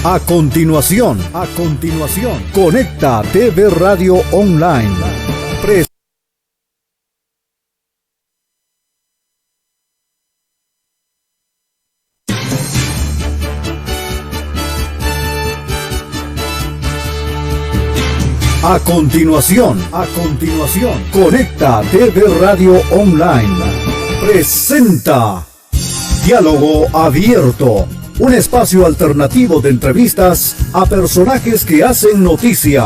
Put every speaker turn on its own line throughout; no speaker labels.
A continuación, Conecta TV Radio Online. A continuación, Conecta TV Radio Online presenta Diálogo Abierto, un espacio alternativo de entrevistas a personajes que hacen noticia,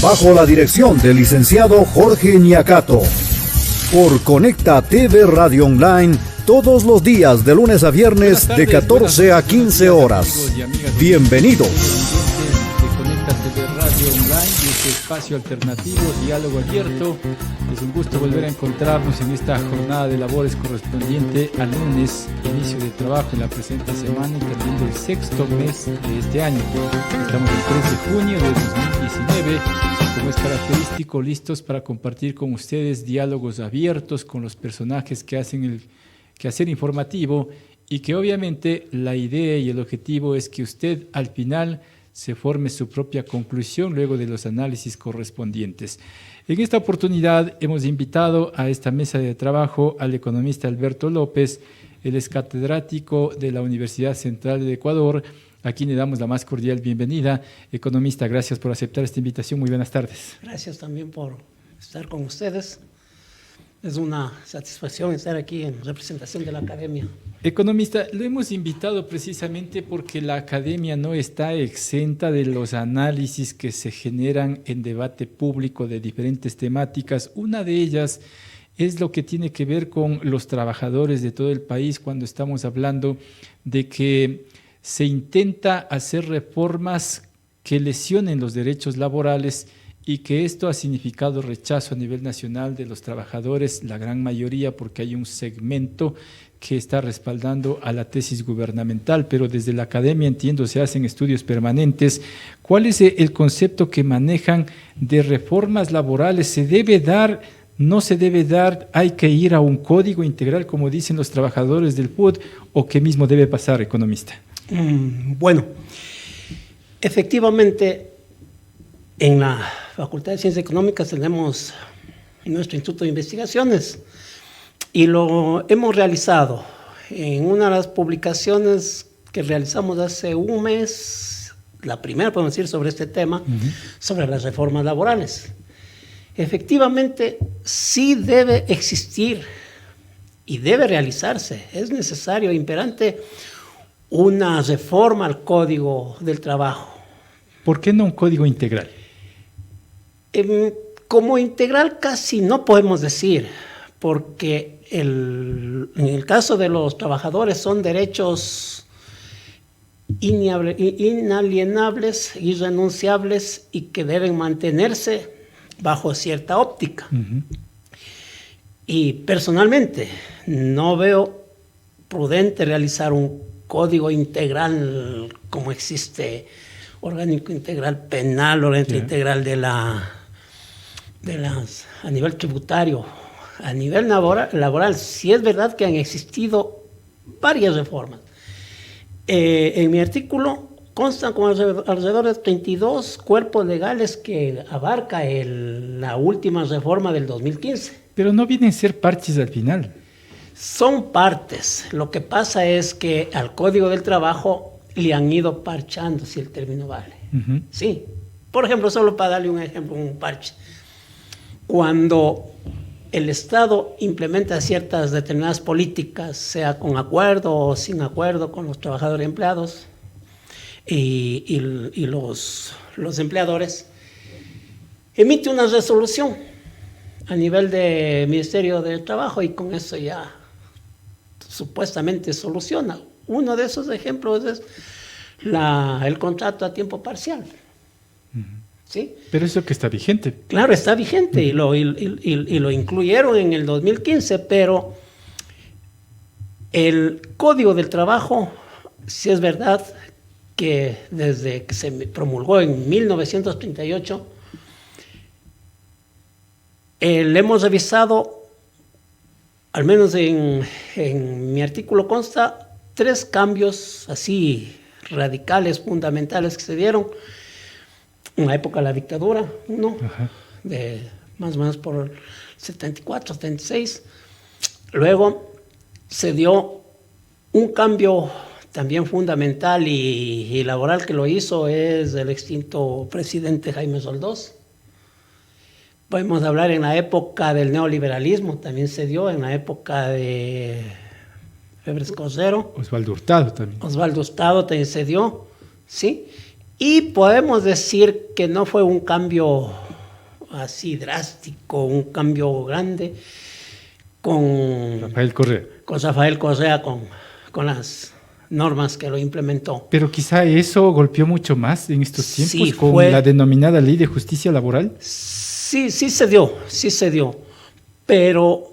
bajo la dirección del licenciado Jorge Ñacato. Por Conecta TV Radio Online, todos los días de lunes a viernes de 14 a 15 horas. Bienvenidos.
Radio Online y este espacio alternativo, Diálogo Abierto. Es un gusto volver a encontrarnos en esta jornada de labores correspondiente al lunes, inicio de trabajo en la presente semana y terminando el sexto mes de este año. Estamos el 3 de junio de 2019, como es característico, listos para compartir con ustedes diálogos abiertos con los personajes que hacen el quehacer informativo y que obviamente la idea y el objetivo es que usted al final se forme su propia conclusión luego de los análisis correspondientes. En esta oportunidad hemos invitado a esta mesa de trabajo al economista Alberto López. Él es catedrático de la Universidad Central de Ecuador, a quien le damos la más cordial bienvenida. Economista, gracias por aceptar esta invitación. Muy buenas tardes.
Gracias también por estar con ustedes. Es una satisfacción estar aquí en representación de la academia.
Economista, lo hemos invitado precisamente porque la academia no está exenta de los análisis que se generan en debate público de diferentes temáticas. Una de ellas es lo que tiene que ver con los trabajadores de todo el país cuando estamos hablando de que se intenta hacer reformas que lesionen los derechos laborales y que esto ha significado rechazo a nivel nacional de los trabajadores, la gran mayoría, porque hay un segmento que está respaldando a la tesis gubernamental, pero desde la academia, entiendo, se hacen estudios permanentes. ¿Cuál es el concepto que manejan de reformas laborales? ¿Se debe dar, no se debe dar, hay que ir a un código integral, como dicen los trabajadores del PUD, o qué mismo debe pasar, economista?
Bueno, efectivamente, en la Facultad de Ciencias Económicas tenemos nuestro Instituto de Investigaciones y lo hemos realizado en una de las publicaciones que realizamos hace un mes, la primera, podemos decir, sobre este tema, sobre las reformas laborales. Efectivamente, sí debe existir y debe realizarse, es necesario, imperante, una reforma al Código del Trabajo.
¿Por qué no un código integral?
Como integral casi no podemos decir, porque en el caso de los trabajadores son derechos inalienables, irrenunciables y que deben mantenerse bajo cierta óptica. Y personalmente no veo prudente realizar un código integral como existe, orgánico integral penal, orgánico integral a nivel tributario. A nivel laboral, sí es verdad que han existido varias reformas. En mi artículo constan como alrededor de 32 cuerpos legales que abarca la última reforma del 2015.
Pero no vienen a ser parches al final.
Son partes. Lo que pasa es que al Código del Trabajo le han ido parchando, si el término vale. Sí. Por ejemplo, solo para darle un ejemplo, un parche. Cuando el Estado implementa ciertas determinadas políticas, sea con acuerdo o sin acuerdo con los trabajadores empleados y los empleadores, emite una resolución a nivel del Ministerio del Trabajo y con eso ya supuestamente soluciona. Uno de esos ejemplos es el contrato a tiempo parcial. ¿Sí?
Pero eso que está vigente.
Claro, está vigente y lo incluyeron en el 2015, pero el Código del Trabajo, sí es verdad que desde que se promulgó en 1938, le hemos revisado, al menos en mi artículo consta, 3 cambios así radicales, fundamentales que se dieron en la época de la dictadura, ¿no?
Ajá.
De más o menos por el 74, 76. Luego se dio un cambio también fundamental y laboral que lo hizo es el extinto presidente Jaime Soldós. Podemos hablar en la época del neoliberalismo, también se dio en la época de Febres Cosero.
Osvaldo Hurtado también.
Osvaldo Hurtado también se dio, ¿sí? Y podemos decir que no fue un cambio así drástico, un cambio grande con
Rafael Correa.
Rafael Correa, con las normas que lo implementó.
Pero quizá eso golpeó mucho más en estos tiempos
Sí,
con
fue-
la denominada Ley de Justicia Laboral.
Sí se dio, pero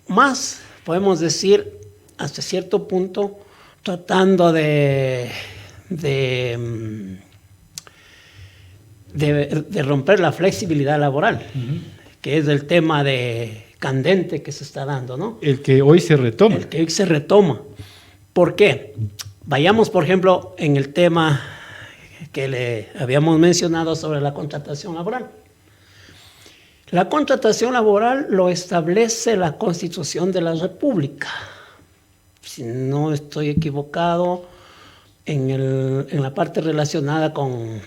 más podemos decir hasta cierto punto tratando de romper la flexibilidad laboral, que es el tema candente que se está dando, ¿no?
El que hoy se retoma.
El que hoy se retoma. ¿Por qué? Vayamos, por ejemplo, en el tema que le habíamos mencionado sobre la contratación laboral. La contratación laboral lo establece la Constitución de la República. Si no estoy equivocado, en la parte relacionada con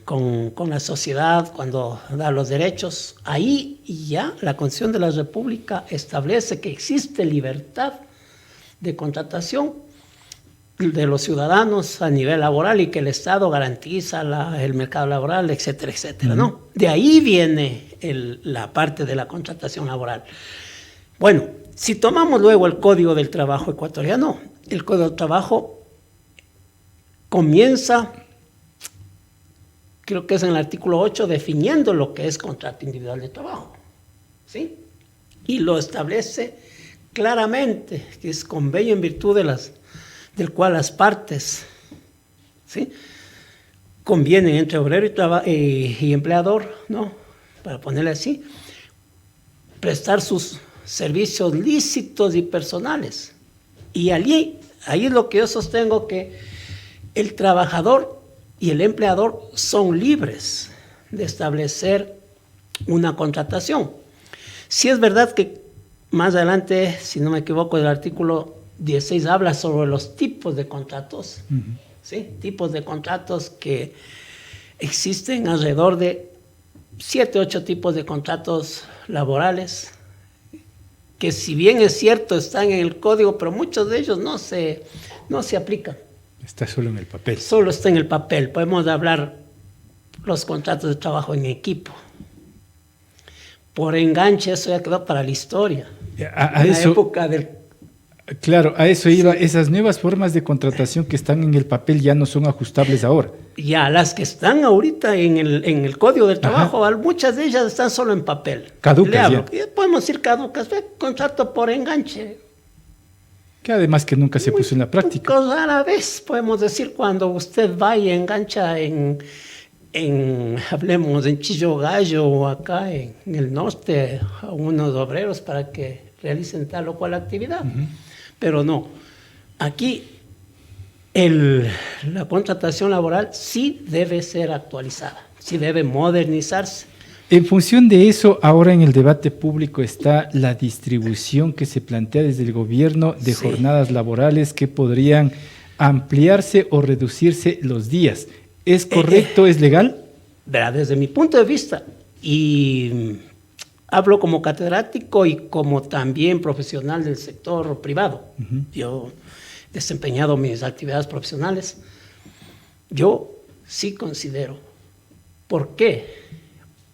la sociedad, cuando da los derechos, ahí ya la Constitución de la República establece que existe libertad de contratación de los ciudadanos a nivel laboral y que el Estado garantiza el mercado laboral, etcétera, etcétera, ¿no? De ahí viene la parte de la contratación laboral. Bueno, si tomamos luego el Código del Trabajo ecuatoriano, el Código del Trabajo comienza, creo que es en el artículo 8, definiendo lo que es contrato individual de trabajo, ¿sí? Y lo establece claramente, que es convenio en virtud del cual las partes, ¿sí?, convienen entre obrero y empleador, ¿no?, para ponerle así, prestar sus servicios lícitos y personales. Y ahí es lo que yo sostengo, que el trabajador y el empleador son libres de establecer una contratación. Sí es verdad que más adelante, si no me equivoco, el artículo 16 habla sobre los tipos de contratos, ¿sí? Tipos de contratos que existen alrededor de 7, 8 tipos de contratos laborales, que si bien es cierto están en el código, pero muchos de ellos no se aplican.
Está solo en el papel.
Solo está en el papel. Podemos hablar los contratos de trabajo en equipo. Por enganche, eso ya quedó para la historia.
A
en
eso,
la época del...
Claro, a eso iba. Esas nuevas formas de contratación que están en el papel ya no son ajustables ahora.
Ya, las que están ahorita en el Código del Trabajo, muchas de ellas están solo en papel.
Caducas ya.
Podemos decir caducas, contrato por enganche.
Que además que nunca se puso en la práctica.
Rara vez podemos decir cuando usted va y engancha hablemos, en Chillo Gallo o acá en el norte a unos obreros para que realicen tal o cual actividad. Pero no, aquí la contratación laboral sí debe ser actualizada, sí debe modernizarse.
En función de eso, ahora en el debate público está la distribución que se plantea desde el gobierno de jornadas laborales que podrían ampliarse o reducirse los días. ¿Es correcto? ¿Es legal?
Verá, desde mi punto de vista, y hablo como catedrático y como también profesional del sector privado. Yo he desempeñado mis actividades profesionales. Yo sí considero. ¿Por qué?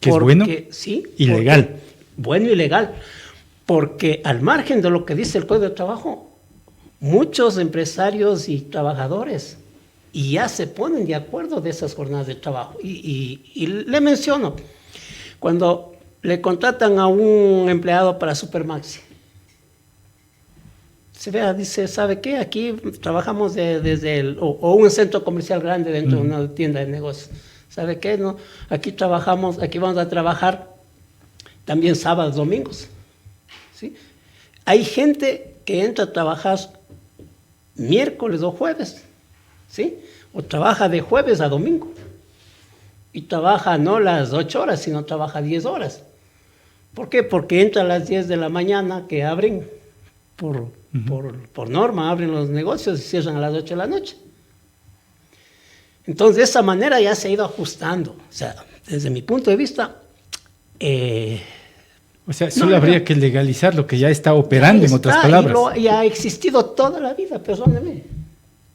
¿Que es bueno?
Sí.
Ilegal.
Bueno y legal. Porque al margen de lo que dice el Código de Trabajo, muchos empresarios y trabajadores ya se ponen de acuerdo de esas jornadas de trabajo. Y le menciono, cuando le contratan a un empleado para Supermaxi, se vea, dice, ¿sabe qué? Aquí trabajamos o un centro comercial grande dentro de una tienda de negocios. ¿Sabe qué? No, aquí vamos a trabajar también sábados, domingos. ¿Sí? Hay gente que entra a trabajar miércoles o jueves. ¿sí? O trabaja de jueves a domingo. Y trabaja no las 8 horas, sino trabaja 10 horas. ¿Por qué? Porque entra a las 10 de la mañana, que abren, por norma, abren los negocios y cierran a las 8 de la noche. Entonces, de esa manera ya se ha ido ajustando. O sea, desde mi punto de vista...
o sea, solo habría que legalizar lo que ya está operando, en otras palabras.
Y ha existido toda la vida, perdóneme.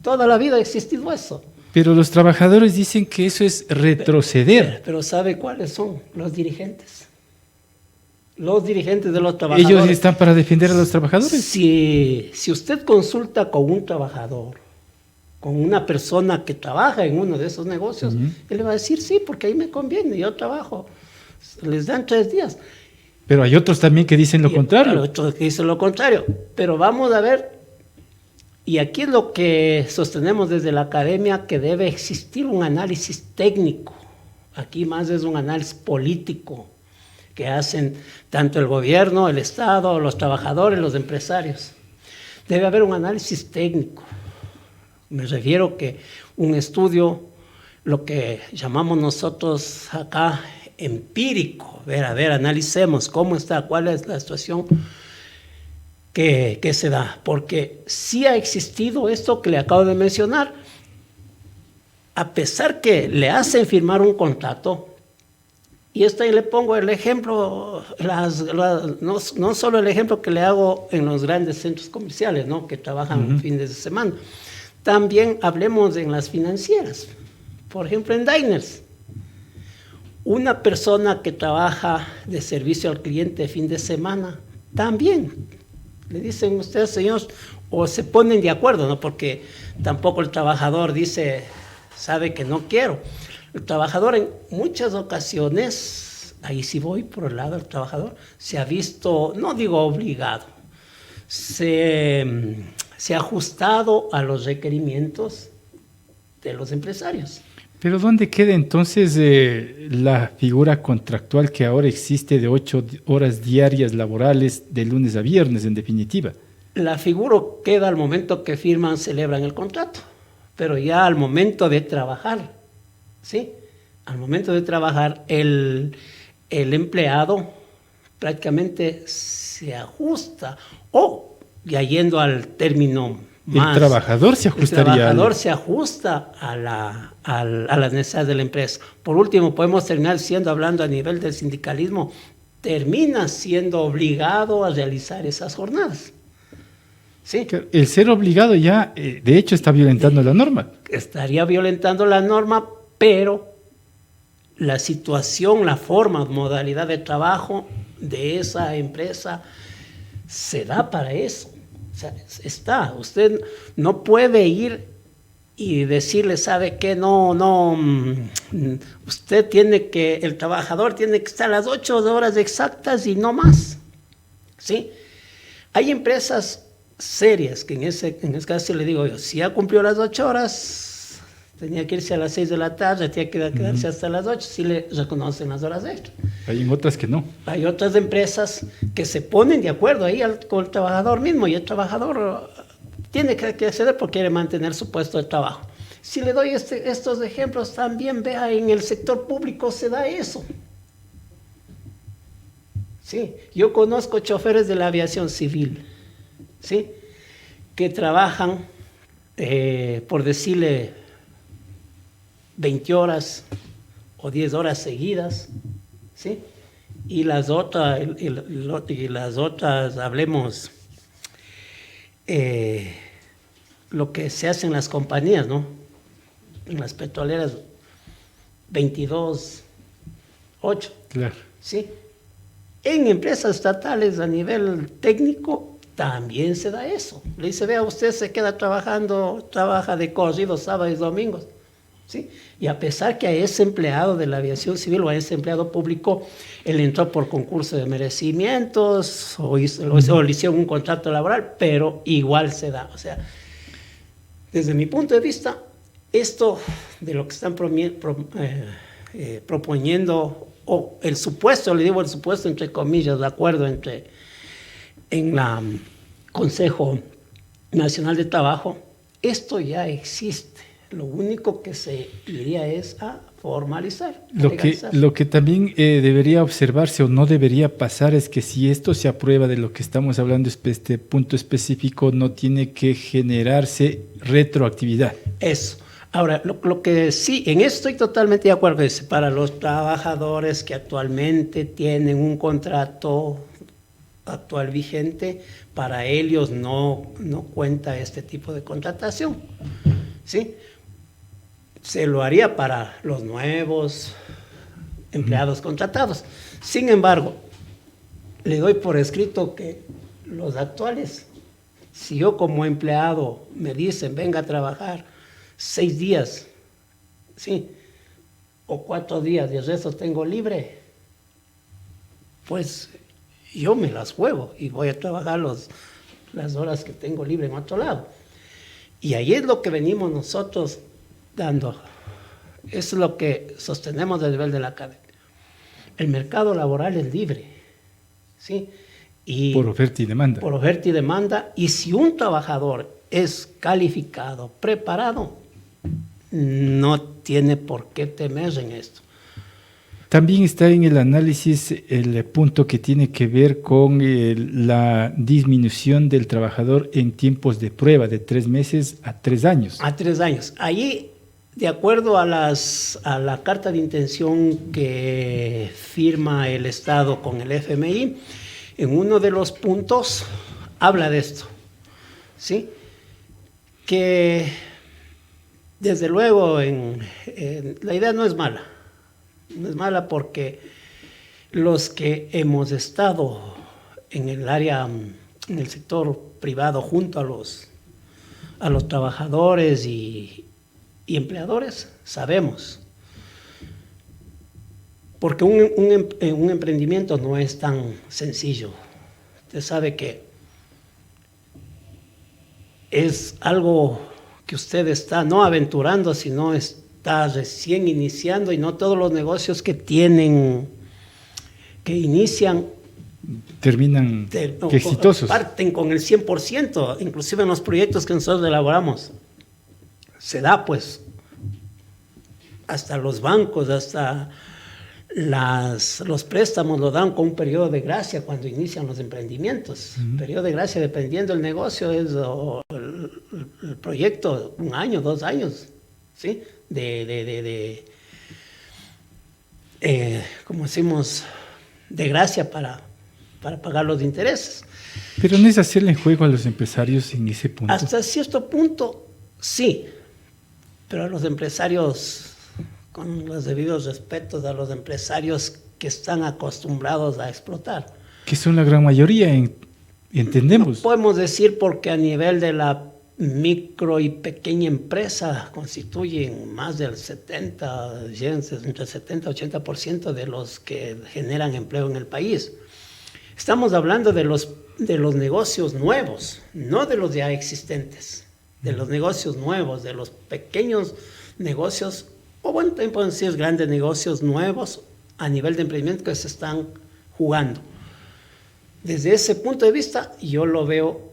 Toda la vida ha existido eso.
Pero los trabajadores dicen que eso es retroceder.
Pero ¿sabe cuáles son los dirigentes? Los dirigentes de los trabajadores.
¿Ellos están para defender a los trabajadores?
Si usted consulta con un trabajador, con una persona que trabaja en uno de esos negocios, él le va a decir, sí, porque ahí me conviene, yo trabajo. Les dan 3 días.
Pero hay otros también que dicen lo contrario.
Hay otros que dicen lo contrario. Pero vamos a ver, y aquí es lo que sostenemos desde la academia, que debe existir un análisis técnico. Aquí más es un análisis político que hacen tanto el gobierno, el Estado, los trabajadores, los empresarios. Debe haber un análisis técnico. Me refiero que un estudio, lo que llamamos nosotros acá empírico, a ver, analicemos cómo está, cuál es la situación que se da, porque sí ha existido esto que le acabo de mencionar, a pesar que le hacen firmar un contrato, y ahí le pongo el ejemplo, no solo el ejemplo que le hago en los grandes centros comerciales, ¿no?, que trabajan fines de semana, también hablemos en las financieras, por ejemplo en Diners. Una persona que trabaja de servicio al cliente fin de semana, también le dicen ustedes, señor, o se ponen de acuerdo, ¿no? Porque tampoco el trabajador dice, sabe que no quiero. El trabajador en muchas ocasiones, ahí sí voy por el lado del trabajador, se ha visto, no digo obligado, se ha ajustado a los requerimientos de los empresarios.
Pero ¿dónde queda entonces la figura contractual que ahora existe de 8 horas diarias laborales de lunes a viernes, en definitiva?
La figura queda al momento que firman, celebran el contrato, pero ya al momento de trabajar, ¿sí? Al momento de trabajar, el empleado prácticamente se ajusta, o ya yendo al término más...
El trabajador se ajustaría.
El trabajador se ajusta a las necesidades de la empresa. Por último, podemos terminar hablando a nivel del sindicalismo, termina siendo obligado a realizar esas jornadas. ¿Sí?
El ser obligado ya, de hecho, está violentando la norma.
Estaría violentando la norma, pero la situación, la forma, modalidad de trabajo de esa empresa se da para eso. O sea, usted no puede ir y decirle, ¿sabe qué? Usted el trabajador tiene que estar a las 8 horas exactas y no más. ¿Sí? Hay empresas serias que en ese caso le digo yo, si ya cumplió las 8 horas, tenía que irse a las 6 de la tarde, tenía que quedarse hasta las 8, si le reconocen las horas extras.
Hay en otras que no.
Hay otras empresas que se ponen de acuerdo ahí con el trabajador mismo, y el trabajador tiene que acceder porque quiere mantener su puesto de trabajo. Si le doy estos ejemplos, también vea, en el sector público se da eso. Sí, yo conozco choferes de la aviación civil, ¿sí?, que trabajan, por decirle, 20 horas o 10 horas seguidas, ¿sí? Y las otras, hablemos, lo que se hace en las compañías, ¿no? En las petroleras, 22, 8.
Claro.
¿Sí? En empresas estatales a nivel técnico también se da eso. Le dice, vea, usted se queda trabaja de corrido sábados y domingos. ¿Sí? Y a pesar que a ese empleado de la aviación civil o a ese empleado público, él entró por concurso de merecimientos o le hicieron un contrato laboral, pero igual se da. O sea, desde mi punto de vista, esto de lo que están proponiendo, o el supuesto, le digo el supuesto entre comillas, de acuerdo en la Consejo Nacional de Trabajo, esto ya existe. Lo único que se iría es a formalizar.
Lo que también debería observarse o no debería pasar es que si esto se aprueba de lo que estamos hablando, este punto específico, no tiene que generarse retroactividad.
Eso. Ahora, lo que sí, en eso estoy totalmente de acuerdo, es para los trabajadores que actualmente tienen un contrato actual vigente, para ellos no cuenta este tipo de contratación, ¿sí? Se lo haría para los nuevos empleados contratados. Sin embargo, le doy por escrito que los actuales, si yo como empleado me dicen venga a trabajar 6 días, ¿sí? O 4 días y el resto tengo libre, pues yo me las juego y voy a trabajar las horas que tengo libre en otro lado. Y ahí es lo que venimos nosotros dando. Eso es lo que sostenemos a nivel de la academia. El mercado laboral es libre, ¿sí? Y
por oferta y demanda.
Por oferta y demanda. Y si un trabajador es calificado, preparado, no tiene por qué temer en esto.
También está en el análisis el punto que tiene que ver con la disminución del trabajador en tiempos de prueba de 3 meses a 3 años.
A 3 años. Allí, de acuerdo a la carta de intención que firma el Estado con el FMI, en uno de los puntos habla de esto, ¿sí? Que desde luego la idea no es mala. No es mala porque los que hemos estado en el área, en el sector privado junto a los trabajadores y empleadores, sabemos. Porque un emprendimiento no es tan sencillo. Usted sabe que es algo que usted está no aventurando, sino está recién iniciando, y no todos los negocios que inician
terminan exitosos.
Parten con el 100%, inclusive en los proyectos que nosotros elaboramos. Se da pues hasta los bancos, hasta los préstamos lo dan con un periodo de gracia cuando inician los emprendimientos. Periodo de gracia, dependiendo del negocio, es el proyecto 1 año, 2 años, ¿sí? Como decimos, de gracia para pagar los intereses.
Pero no es hacerle juego a los empresarios en ese punto.
Hasta cierto punto, sí. Pero a los empresarios, con los debidos respetos a los empresarios que están acostumbrados a explotar.
Que son la gran mayoría, entendemos.
No podemos decir porque a nivel de la micro y pequeña empresa constituyen más del 70, entre 70 y 80% de los que generan empleo en el país. Estamos hablando de los negocios nuevos, no de los ya existentes, de los negocios nuevos, de los pequeños negocios, o bueno, también pueden ser grandes negocios nuevos a nivel de emprendimiento que se están jugando. Desde ese punto de vista, yo lo veo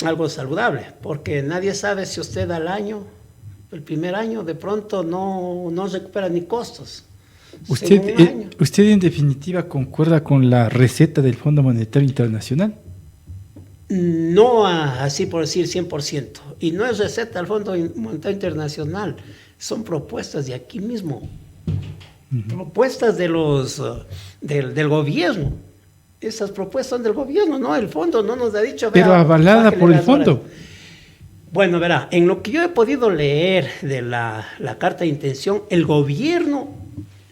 algo saludable, porque nadie sabe si usted al año, el primer año, de pronto no recupera ni costos.
¿Usted en definitiva concuerda con la receta del Fondo Monetario Internacional?
No así por decir 100%. Y no es receta del Fondo Monetario Internacional, son propuestas de aquí mismo. Propuestas del gobierno. Esas propuestas son del gobierno, no el fondo no nos ha dicho.
Pero avalada por el fondo.
Bueno, verá, en lo que yo he podido leer de la carta de intención, el gobierno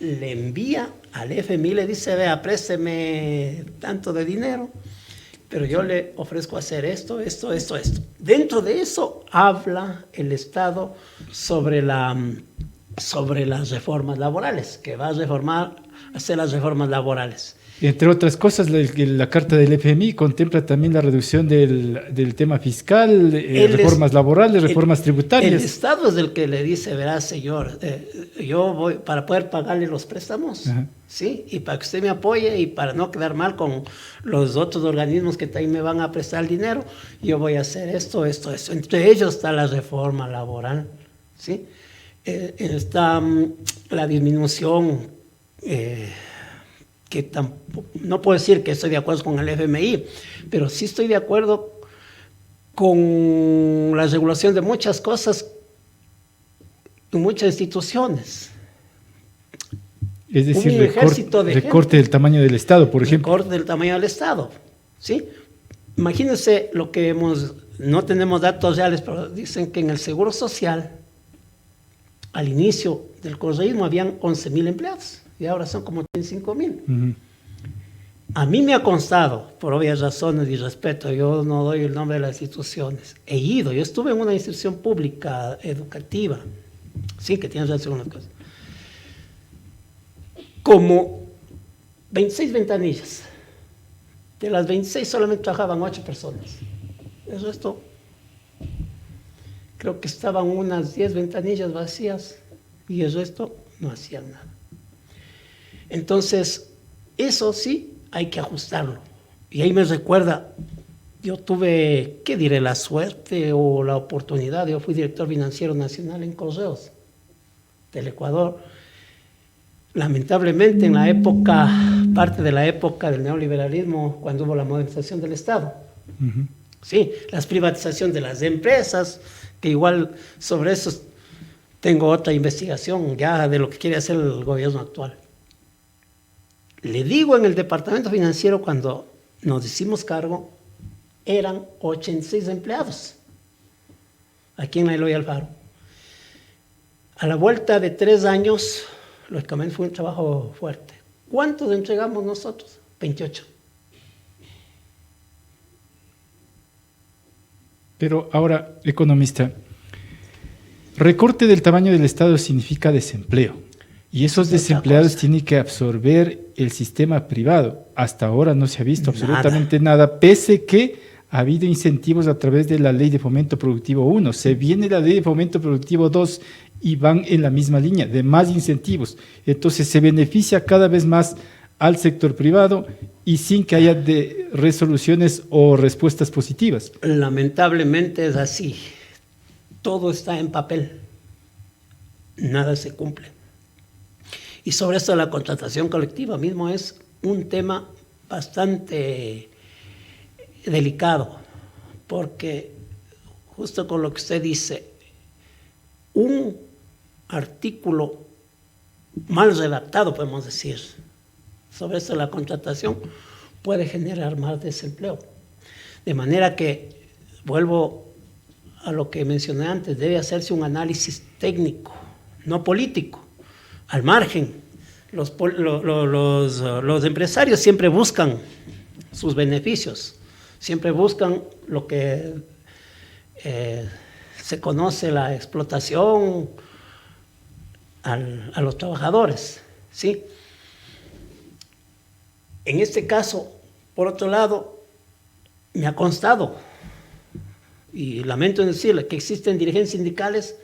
le envía al FMI, le dice, vea, présteme tanto de dinero, pero yo le ofrezco hacer esto. Dentro de eso habla el Estado sobre las reformas laborales, que va a hacer las reformas laborales.
Entre otras cosas, la carta del FMI contempla también la reducción del tema fiscal, reformas laborales, reformas tributarias.
El Estado es el que le dice, verá, señor, yo voy para poder pagarle los préstamos, ¿sí? Y para que usted me apoye y para no quedar mal con los otros organismos que también me van a prestar el dinero, yo voy a hacer esto. Entre ellos está la reforma laboral, ¿sí? Está la disminución, que no puedo decir que estoy de acuerdo con el FMI, pero sí estoy de acuerdo con la regulación de muchas cosas en muchas instituciones.
Es decir, recorte del tamaño del Estado, por ejemplo.
Recorte del tamaño del Estado, ¿sí? Imagínense lo que no tenemos datos reales, pero dicen que en el Seguro Social, al inicio del correísmo, habían 11,000 empleados. Y ahora son como 35,000. A mí me ha constado, por obvias razones y respeto, yo no doy el nombre de las instituciones. Yo estuve en una institución pública educativa, sí, que tiene relación con las cosas. Como 26 ventanillas. De las 26 solamente trabajaban 8 personas. El resto, creo que estaban unas 10 ventanillas vacías y el resto no hacían nada. Entonces, eso sí hay que ajustarlo. Y ahí me recuerda, yo tuve, ¿qué diré? La suerte o la oportunidad. Yo fui director financiero nacional en Correos del Ecuador. Lamentablemente, en la época, parte de la época del neoliberalismo, cuando hubo la modernización del Estado. Sí, la privatización de las empresas, que igual sobre eso tengo otra investigación ya de lo que quiere hacer el gobierno actual. Le digo, en el departamento financiero, cuando nos hicimos cargo, eran 86 empleados, aquí en Eloy Alfaro. A la vuelta de 3 años, lógicamente fue un trabajo fuerte. ¿Cuántos entregamos nosotros? 28.
Pero ahora, economista, recorte del tamaño del Estado significa desempleo. Y esos desempleados tienen que absorber el sistema privado. Hasta ahora no se ha visto absolutamente nada, pese que ha habido incentivos a través de la Ley de Fomento Productivo 1. Se viene la Ley de Fomento Productivo 2 y van en la misma línea, de más incentivos. Entonces se beneficia cada vez más al sector privado y sin que haya resoluciones o respuestas positivas.
Lamentablemente es así. Todo está en papel. Nada se cumple. Y sobre esto de la contratación colectiva mismo es un tema bastante delicado, porque justo con lo que usted dice, un artículo mal redactado, podemos decir, sobre esto de la contratación puede generar más desempleo. De manera que, vuelvo a lo que mencioné antes, debe hacerse un análisis técnico, no político. Al margen, los empresarios siempre buscan sus beneficios, siempre buscan lo que se conoce la explotación a los trabajadores, ¿sí? En este caso, por otro lado, me ha constado, y lamento en decirle, que existen dirigentes sindicales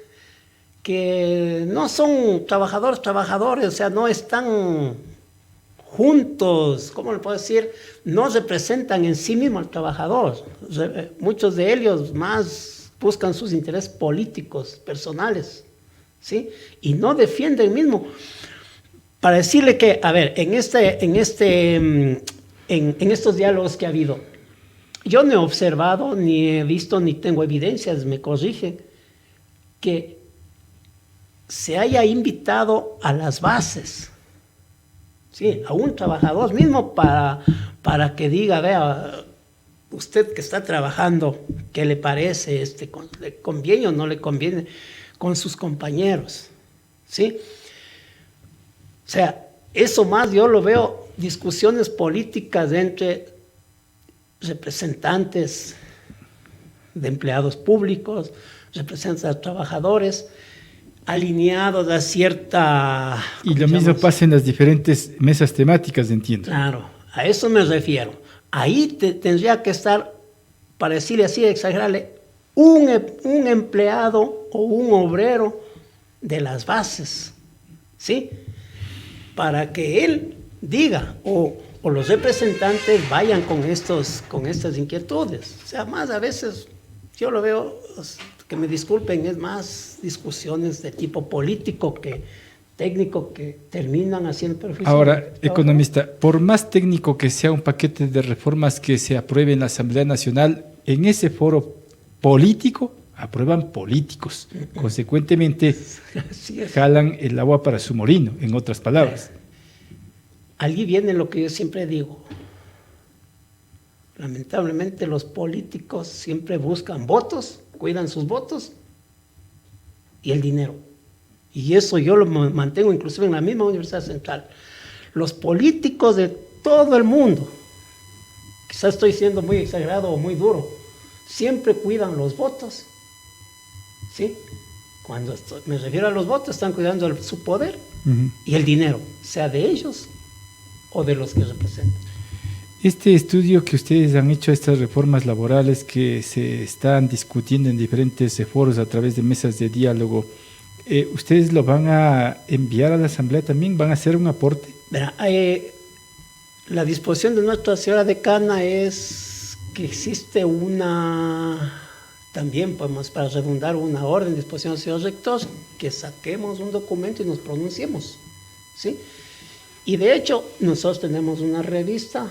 que no son trabajadores, o sea, no están juntos, ¿cómo le puedo decir? No representan en sí mismo al trabajador. Muchos de ellos más buscan sus intereses políticos, personales, ¿sí? Y no defienden mismo. Para decirle que, a ver, en estos diálogos que ha habido, yo no he observado, ni he visto, ni tengo evidencias, me corrigen, que se haya invitado a las bases, ¿sí? A un trabajador mismo para que diga, vea, usted que está trabajando, ¿qué le parece? ¿Le conviene o no le conviene con sus compañeros? ¿Sí? O sea, eso más yo lo veo discusiones políticas entre representantes de empleados públicos, representantes de trabajadores, alineados a cierta...
Y lo mismo pasa en las diferentes mesas temáticas, entiendo.
Claro, A eso me refiero. Ahí tendría que estar, para decirle así, exagerarle, un empleado o un obrero de las bases, ¿sí? Para que él diga, o los representantes vayan con estas inquietudes. O sea, más a veces, yo lo veo, que me disculpen, es más discusiones de tipo político que técnico que terminan haciendo perfil.
Ahora, economista, por más técnico que sea un paquete de reformas que se apruebe en la Asamblea Nacional, en ese foro político aprueban políticos. Consecuentemente, jalan el agua para su molino, en otras palabras.
Allí viene lo que yo siempre digo. Lamentablemente los políticos siempre buscan votos, cuidan sus votos y el dinero. Y eso yo lo mantengo inclusive en la misma Universidad Central. Los políticos de todo el mundo, quizás estoy siendo muy exagerado o muy duro, siempre cuidan los votos. ¿Sí? Cuando me refiero a los votos, están cuidando su poder y el dinero, sea de ellos o de los que representan.
Este estudio que ustedes han hecho, estas reformas laborales que se están discutiendo en diferentes foros a través de mesas de diálogo, ¿ustedes lo van a enviar a la Asamblea también? ¿Van a hacer un aporte?
Verá, la disposición de nuestra señora decana es que existe también podemos, para redundar, una orden de disposición del señor rector, que saquemos un documento y nos pronunciemos, ¿sí? Y de hecho, nosotros tenemos una revista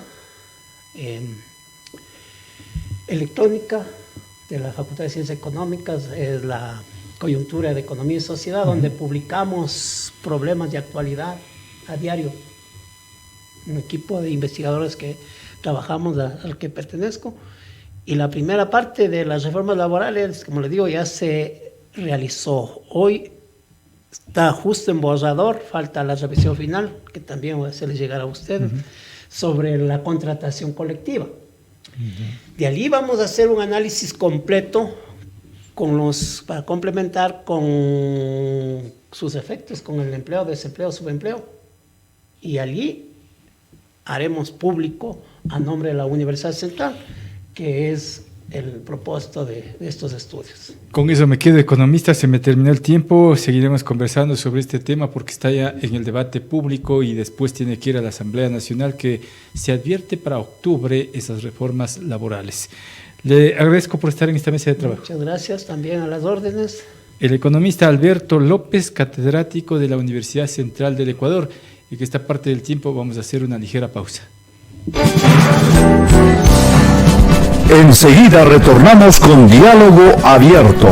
electrónica de la Facultad de Ciencias Económicas, es la Coyuntura de Economía y Sociedad, donde publicamos problemas de actualidad a diario. Un equipo de investigadores que trabajamos, al que pertenezco. Y la primera parte de las reformas laborales, como les digo, ya se realizó. Hoy está justo en borrador, falta la revisión final, que también voy a hacerles llegar a ustedes, sobre la contratación colectiva. De allí vamos a hacer un análisis completo para complementar con sus efectos, con el empleo, desempleo, subempleo. Y allí haremos público a nombre de la Universidad Central, que es el propósito de estos estudios.
Con eso me quedo, economista, se me terminó el tiempo, seguiremos conversando sobre este tema porque está ya en el debate público y después tiene que ir a la Asamblea Nacional, que se advierte para octubre esas reformas laborales. Le agradezco por estar en esta mesa de trabajo.
Muchas gracias, también a las órdenes.
El economista Alberto López, catedrático de la Universidad Central del Ecuador, y que esta parte del tiempo vamos a hacer una ligera pausa.
Enseguida retornamos con Diálogo Abierto.